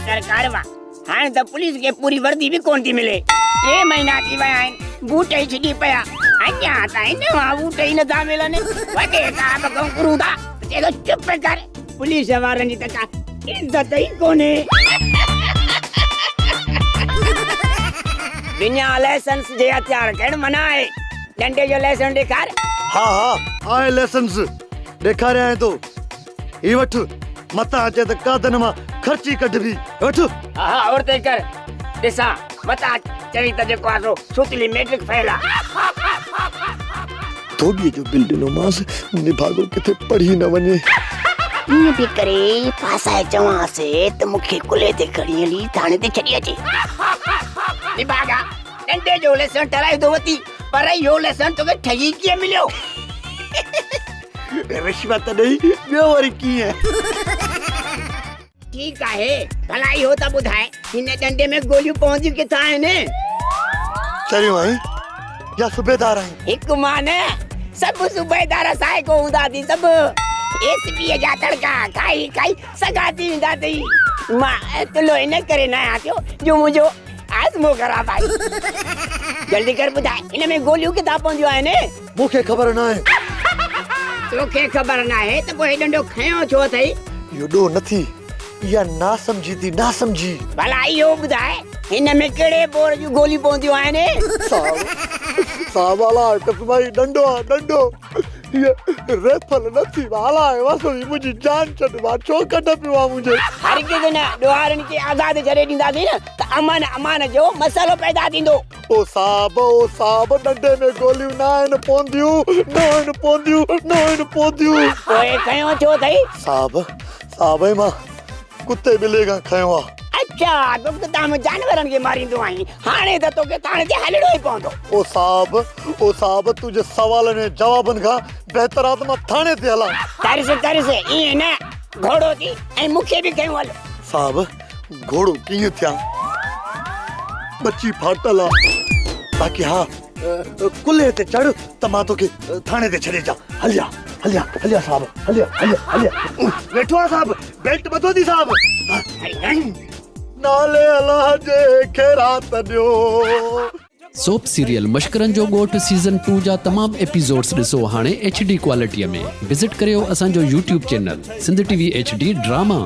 सरकार वाह हाणे त पुलिस के पूरी वर्दी भी कोन थी मिले 3 महीना थी विया आहिनि बूटे ई छॾी पिया अञा ताईं नवां बूटे ई नथा मिलनि वॾे साहब खां घुरूं था चए थो चुप कर पुलिस वारनि जी त का इज़त ई कोन्हे बिना लाइसेंस जे हथियार खणण मना आहे डंडे जो लाइसेंस ॾेखार हाँ हाँ आए लाइसेंस ॾेखारियां तो ही वठ मता अचे त कादन मां खर्ची कढबी वठ हा और ते कर ॾिसां मता चई त जेको आहे सुतली मैट्रिक फेल आहे थोड़ी जो बिल ॾिनो मांस निभागो किथे पढ़ी न वञे ईअं बि करे फासाए चवांसि त मूंखे कुले ते खणी हली थाणे ते छॾी अचे निभागा डंडे जो लेसन टराए थो वती पर इहो लेसन तोखे ठगी कीअं मिलियो रिश्वत ॾेई ॿियो वरी कीअं ठीकु आहे भला इहो त ॿुधाए हिन डंडे में गोलियूं पवंदियूं किथां आहिनि चरियो आई या सूबेदार आई हिकु मान सभु सूबेदार साए को हूंदा थी सभु एसपी जा तड़का खाई खाई सगा थी वेंदा अथई मां तुलो हिन करे न आया थियो जो मुंहिंजो आज़मो ख़राब आहे जल्दी कर ॿुधाए हिन में गोलियूं किथां पवंदियूं आहिनि मूंखे ख़बर न आहे तोखे ख़बर न आहे त पोइ डंडो खयो छो अथई इहो ॾोह नथी इहा ना समझी थी ना समझी भला इहो ॿुधाए हिन में कहिड़े बोर जूं गोलियूं पवंदियूं आहिनि साहब वाला कसमाई डंडो आहे डंडो ये रेफल नथी वाला है वासोई मुझी जान छड वा छो कढ पियो आहे मुझे हर के न ॾोहारनि खे आज़ाद छॾे ॾींदासीं न त अमन अमान जो मसइलो पैदा थींदो ओ साहब डंडे में गोलियूं न आहिनि पवंदियूं पोइ खयो छो अथई साहब मां कुत्ते ॿिले खां खयो आहे अच्छा तोखे त ताम जानवरनि खे मारींदो आहीं हाणे त तोखे थाणे ते हलणो ई पवंदो ओ साहब तुंहिंजे सवालनि ऐं जवाबनि खां बहितर आहे त मां थाणे ते हलां तरस ईअं न घोड़ो थी ऐं मूंखे बि खयूं हल साहब घोड़ो कीअं थिया बची फाटल आहे बाक़ी हा कुल्हे ते चढ़ त मां तोखे थाणे ते छॾे जा हलिया साहब हलिया वेठो आहे साहब बेल्ट ॿधो थी साहब नाले अल्लाह जे खैरात ॾियो सोप सीरियल मश्करनि जो ॻोठ सीज़न 2 जा तमाम एपिसोड्स ॾिसो हाणे HD क्वालिटीअ में विज़िट करियो असांजो YouTube channel Sindh TV HD drama.